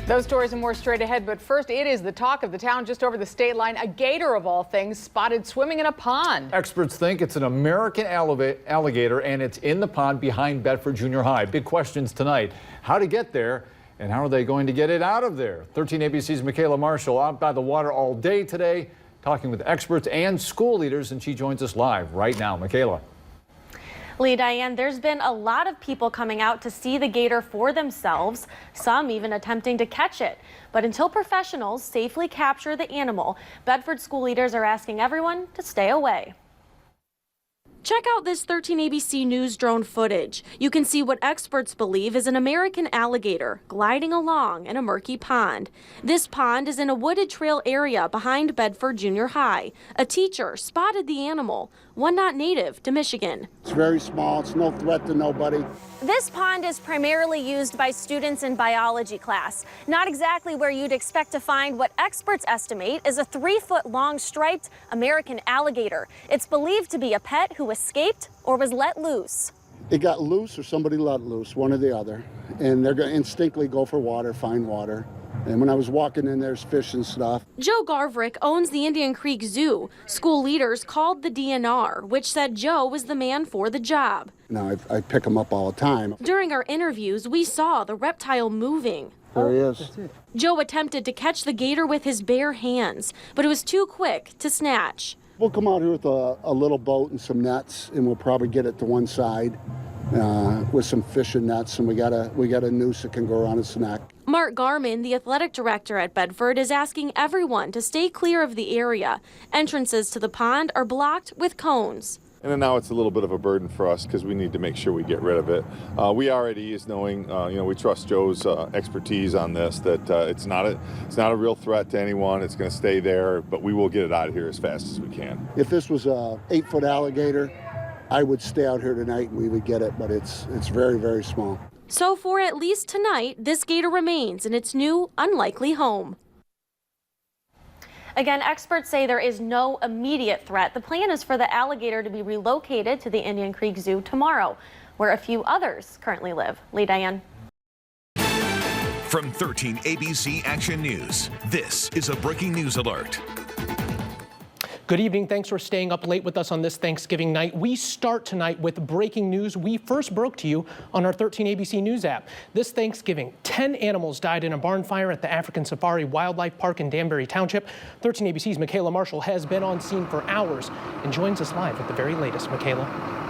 Those stories and more straight ahead, but first, it is the talk of the town just over the state line. A gator, of all things, spotted swimming in a pond. Experts think it's an American alligator, and it's in the pond behind Bedford Junior High. Big questions tonight. How to get there, and how are they going to get it out of there? 13 ABC's Micaela Marshall out by the water all day today, talking with experts and school leaders, and she joins us live right now. Micaela. Lee, Diane, there's been a lot of people coming out to see the gator for themselves, some even attempting to catch it. But until professionals safely capture the animal, Bedford school leaders are asking everyone to stay away. Check out this 13 ABC News drone footage. You can see what experts believe is an American alligator gliding along in a murky pond. This pond is in a wooded trail area behind Bedford Junior High. A teacher spotted the animal, one not native to Michigan. It's very small. It's no threat to nobody. This pond is primarily used by students in biology class. Not exactly where you'd expect to find what experts estimate is a 3-foot-long striped American alligator. It's believed to be a pet who escaped or was let loose. It got loose or somebody let loose, one or the other. And they're going to instinctively go for water, find water. And when I was walking in, there's fish and stuff. Joe Garvrick owns the Indian Creek Zoo. School leaders called the DNR, which said Joe was the man for the job. Now, I pick them up all the time. During our interviews, we saw the reptile moving. There he is. Joe attempted to catch the gator with his bare hands, but it was too quick to snatch. We'll come out here with a little boat and some nets, and we'll probably get it to one side with some fishing nets, and we got a noose that can go around its neck. Mark Garman, the athletic director at Bedford, is asking everyone to stay clear of the area. Entrances to the pond are blocked with cones. And then now it's a little bit of a burden for us because we need to make sure we get rid of it. We already is knowing, we trust Joe's expertise on this, that it's not a real threat to anyone. It's going to stay there, but we will get it out of here as fast as we can. If this was a 8-foot alligator, I would stay out here tonight and we would get it, but it's very, very small. So for at least tonight, this gator remains in its new, unlikely home. Again, experts say there is no immediate threat. The plan is for the alligator to be relocated to the Indian Creek Zoo tomorrow, where a few others currently live. Lee, Diane. From 13 ABC Action News, this is a breaking news alert. Good evening. Thanks for staying up late with us on this Thanksgiving night. We start tonight with breaking news we first broke to you on our 13 ABC News app. This Thanksgiving, 10 animals died in a barn fire at the African Safari Wildlife Park in Danbury Township. 13 ABC's Micaela Marshall has been on scene for hours and joins us live with the very latest. Micaela.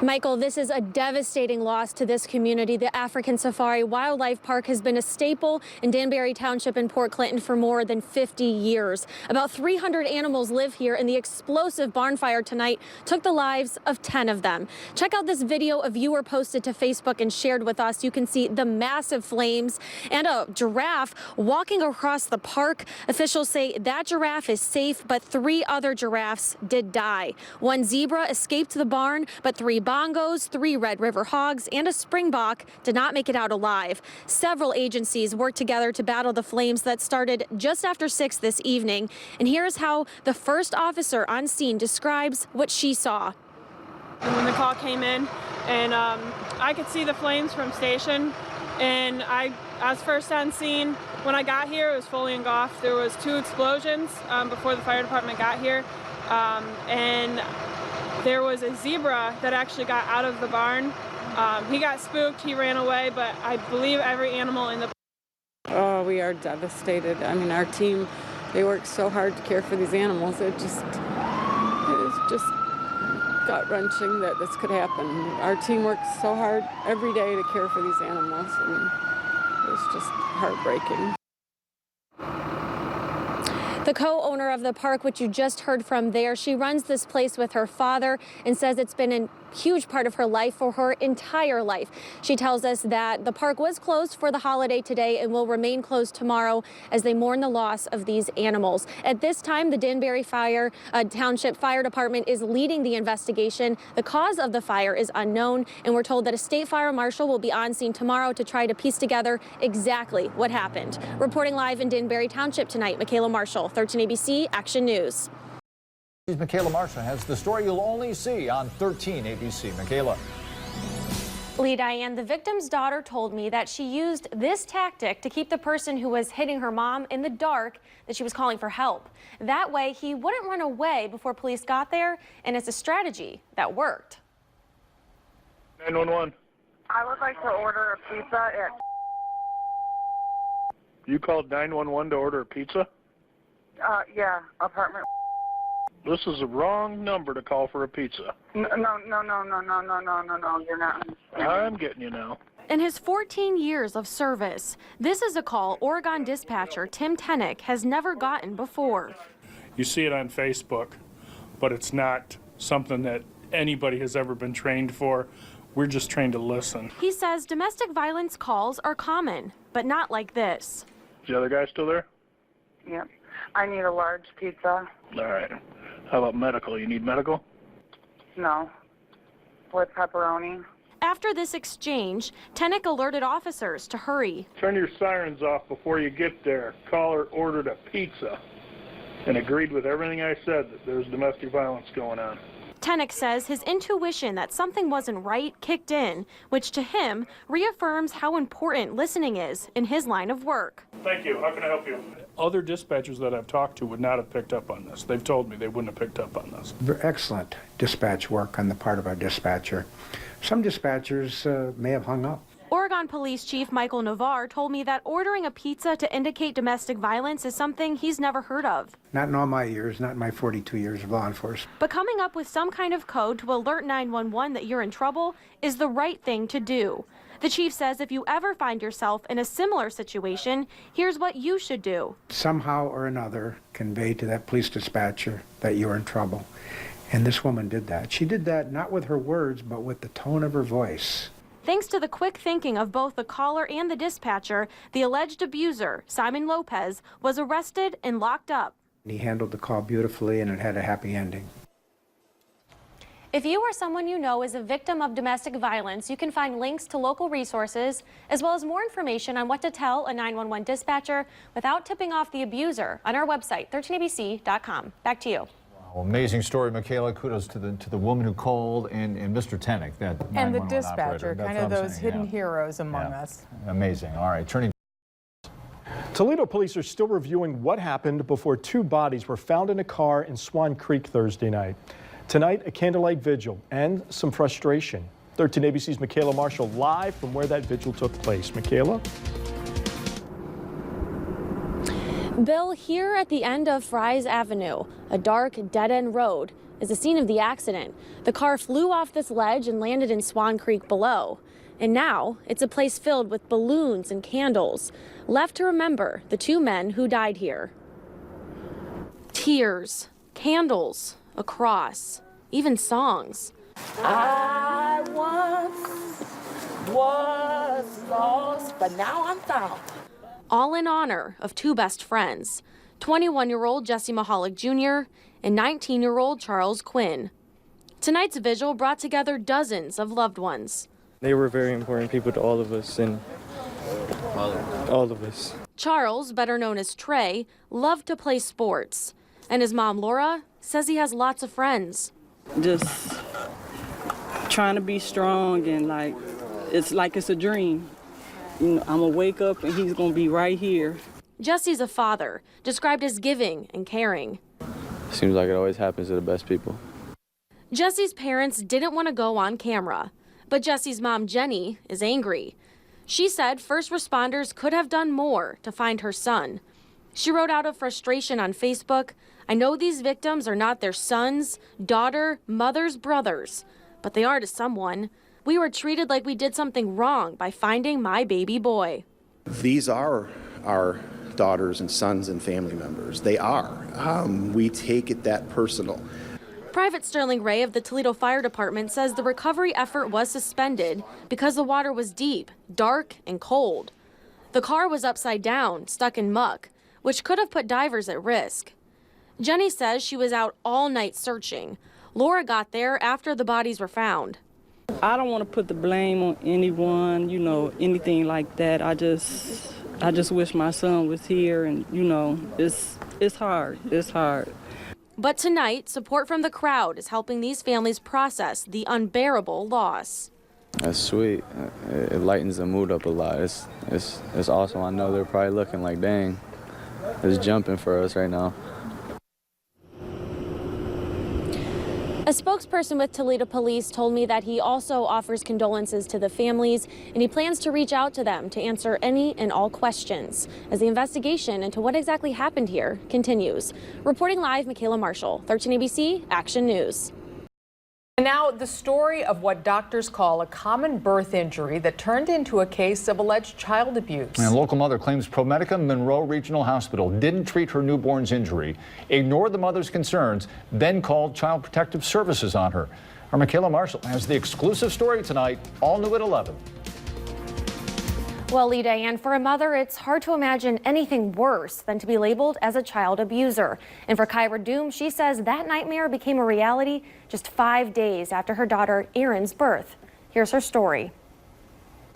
Michael, this is a devastating loss to this community. The African Safari Wildlife Park has been a staple in Danbury Township and Port Clinton for more than 50 years. About 300 animals live here, and the explosive barn fire tonight took the lives of 10 of them. Check out this video a viewer posted to Facebook and shared with us. You can see the massive flames and a giraffe walking across the park. Officials say that giraffe is safe, but 3 other giraffes did die. One zebra escaped the barn, but 3 bongos, 3 Red River hogs, and a springbok did not make it out alive. Several agencies worked together to battle the flames that started just after 6 this evening. And here's how the first officer on scene describes what she saw. And when the call came in, and I could see the flames from station, and I was first on scene. When I got here, it was fully engulfed. There was 2 explosions before the fire department got here, and there was a zebra that actually got out of the barn. He got spooked, he ran away, but I believe every animal in the... Oh, we are devastated. I mean, our team, they work so hard to care for these animals. It is just gut-wrenching that this could happen. Our team works so hard every day to care for these animals, and it's just heartbreaking. The co-owner of the park, which you just heard from there, she runs this place with her father and says it's been a huge part of her life for her entire life. She tells us that the park was closed for the holiday today and will remain closed tomorrow as they mourn the loss of these animals. At this time, the Danbury Township Fire Department is leading the investigation. The cause of the fire is unknown, and we're told that a state fire marshal will be on scene tomorrow to try to piece together exactly what happened. Reporting live in Danbury Township tonight, Micaela Marshall, 13 ABC Action News. Micaela Marshall has the story you'll only see on 13 ABC. Micaela. Lee Diane, the victim's daughter told me that she used this tactic to keep the person who was hitting her mom in the dark that she was calling for help. That way, he wouldn't run away before police got there, and it's a strategy that worked. 911. I would like to order a pizza at... You called 911 to order a pizza? Yeah, apartment. This is the wrong number to call for a pizza. No, you're not. I'm getting you now. In his 14 years of service, this is a call Oregon dispatcher Tim Tennick has never gotten before. You see it on Facebook, but it's not something that anybody has ever been trained for. We're just trained to listen. He says domestic violence calls are common, but not like this. Is the other guy still there? Yep. I need a large pizza. All right. How about medical? You need medical? No. With pepperoni. After this exchange, Tennick alerted officers to hurry. Turn your sirens off before you get there. Caller ordered a pizza and agreed with everything I said, that there's domestic violence going on. Tennick says his intuition that something wasn't right kicked in, which to him reaffirms how important listening is in his line of work. Thank you. How can I help you? Other dispatchers that I've talked to would not have picked up on this. They've told me they wouldn't have picked up on this. Excellent dispatch work on the part of our dispatcher. Some dispatchers may have hung up. Oregon Police Chief Michael Navarre told me that ordering a pizza to indicate domestic violence is something he's never heard of. Not in all my years, not in my 42 years of law enforcement. But coming up with some kind of code to alert 911 that you're in trouble is the right thing to do. The chief says if you ever find yourself in a similar situation, here's what you should do. Somehow or another, convey to that police dispatcher that you're in trouble. And this woman did that. She did that not with her words, but with the tone of her voice. Thanks to the quick thinking of both the caller and the dispatcher, the alleged abuser, Simon Lopez, was arrested and locked up. He handled the call beautifully, and it had a happy ending. If you or someone you know is a victim of domestic violence, you can find links to local resources, as well as more information on what to tell a 911 dispatcher without tipping off the abuser on our website, 13abc.com. Back to you. Wow, amazing story, Micaela. Kudos to the woman who called and Mr. Tennick, that 911 and the dispatcher, operator. kind of those hidden heroes among us. Amazing. All right, turning. Toledo police are still reviewing what happened before two bodies were found in a car in Swan Creek Thursday night. Tonight, a candlelight vigil and some frustration. 13 ABC's Micaela Marshall live from where that vigil took place. Micaela? Bill, here at the end of Fry's Avenue, a dark, dead-end road, is the scene of the accident. The car flew off this ledge and landed in Swan Creek below. And now, it's a place filled with balloons and candles, left to remember the two men who died here. Tears, candles, a cross, even songs. I once was lost, but now I'm found. All in honor of two best friends, 21-year-old Jesse Mahalik Jr. and 19-year-old Charles Quinn. Tonight's vigil brought together dozens of loved ones. They were very important people to all of us, and all of us. Charles, better known as Trey, loved to play sports, and his mom, Laura, says he has lots of friends. Just trying to be strong and it's a dream. You know, I'm gonna wake up and he's gonna be right here. Jesse's a father, described as giving and caring. Seems like it always happens to the best people. Jesse's parents didn't want to go on camera, but Jesse's mom, Jenny, is angry. She said first responders could have done more to find her son. She wrote out of frustration on Facebook, "I know these victims are not their sons, daughter, mother's brothers, but they are to someone. We were treated like we did something wrong by finding my baby boy." These are our daughters and sons and family members. They are. We take it that personal. Private Sterling Ray of the Toledo Fire Department says the recovery effort was suspended because the water was deep, dark, and cold. The car was upside down, stuck in muck, which could have put divers at risk. Jenny says she was out all night searching. Laura got there after the bodies were found. I don't want to put the blame on anyone, anything like that. I just wish my son was here, and it's hard. It's hard. But tonight, support from the crowd is helping these families process the unbearable loss. That's sweet. It lightens the mood up a lot. It's awesome. I know they're probably looking like, dang, it's jumping for us right now. A spokesperson with Toledo Police told me that he also offers condolences to the families, and he plans to reach out to them to answer any and all questions as the investigation into what exactly happened here continues. Reporting live, Micaela Marshall, 13 ABC Action News. And now the story of what doctors call a common birth injury that turned into a case of alleged child abuse. And a local mother claims ProMedica Monroe Regional Hospital didn't treat her newborn's injury, ignored the mother's concerns, then called Child Protective Services on her. Our Micaela Marshall has the exclusive story tonight, all new at 11. Well, Lee Diane, for a mother, it's hard to imagine anything worse than to be labeled as a child abuser. And for Kyra Doom, she says that nightmare became a reality just 5 days after her daughter Erin's birth. Here's her story.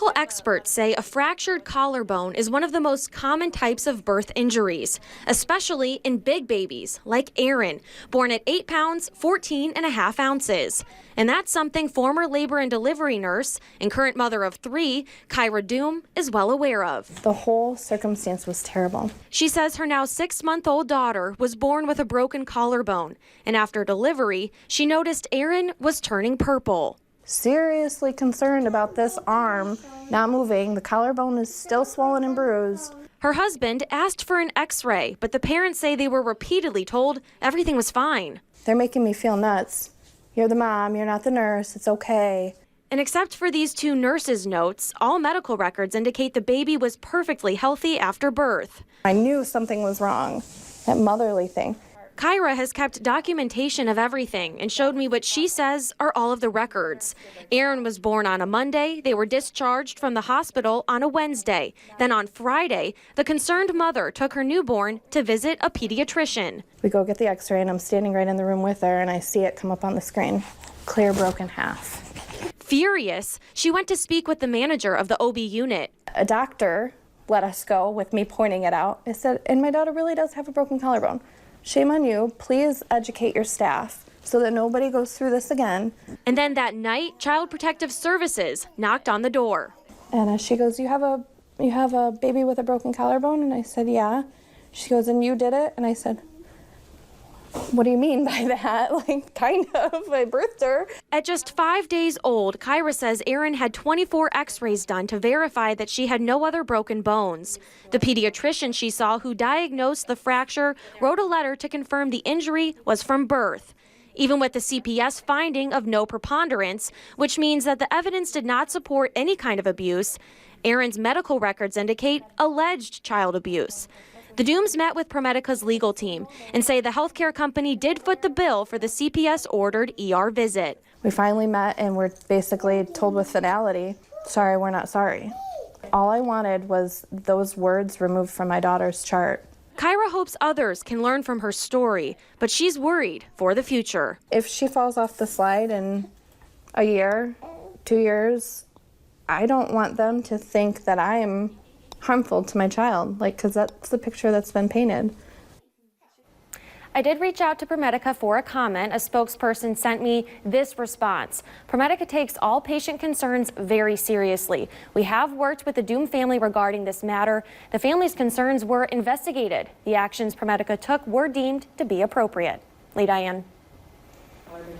Medical experts say a fractured collarbone is one of the most common types of birth injuries, especially in big babies like Erin, born at 8 pounds, 14.5 ounces. And that's something former labor and delivery nurse and current mother of 3, Kyra Doom, is well aware of. The whole circumstance was terrible. She says her now 6-month-old daughter was born with a broken collarbone, and after delivery, she noticed Erin was turning purple. Seriously concerned about this arm not moving. The collarbone is still swollen and bruised. Her husband asked for an x-ray, but the parents say they were repeatedly told everything was fine. They're making me feel nuts. You're the mom, you're not the nurse, it's okay. And except for these 2 nurses' notes, all medical records indicate the baby was perfectly healthy after birth. I knew something was wrong, that motherly thing. Kyra has kept documentation of everything and showed me what she says are all of the records. Erin was born on a Monday. They were discharged from the hospital on a Wednesday. Then on Friday, the concerned mother took her newborn to visit a pediatrician. We go get the x-ray and I'm standing right in the room with her and I see it come up on the screen. Clear broken half. Furious, she went to speak with the manager of the OB unit. A doctor let us go with me pointing it out. I said, and my daughter really does have a broken collarbone. Shame on you. Please educate your staff so that nobody goes through this again. And then that night, Child Protective Services knocked on the door. And she goes, you have a baby with a broken collarbone? And I said, yeah. She goes, and you did it? And I said, what do you mean by that? Like, kind of. I birthed her. At just 5 days old, Kyra says Erin had 24 x-rays done to verify that she had no other broken bones. The pediatrician she saw who diagnosed the fracture wrote a letter to confirm the injury was from birth. Even with the CPS finding of no preponderance, which means that the evidence did not support any kind of abuse, Erin's medical records indicate alleged child abuse. The Dooms met with ProMedica's legal team and say the healthcare company did foot the bill for the CPS-ordered ER visit. We finally met and we're basically told with finality, sorry, we're not sorry. All I wanted was those words removed from my daughter's chart. Kyra hopes others can learn from her story, but she's worried for the future. If she falls off the slide in a year, 2 years, I don't want them to think that I'm harmful to my child, because that's the picture that's been painted. I did reach out to ProMedica for a comment. A spokesperson sent me this response. ProMedica takes all patient concerns very seriously. We have worked with the Doom family regarding this matter. The family's concerns were investigated. The actions ProMedica took were deemed to be appropriate. Lee Diane.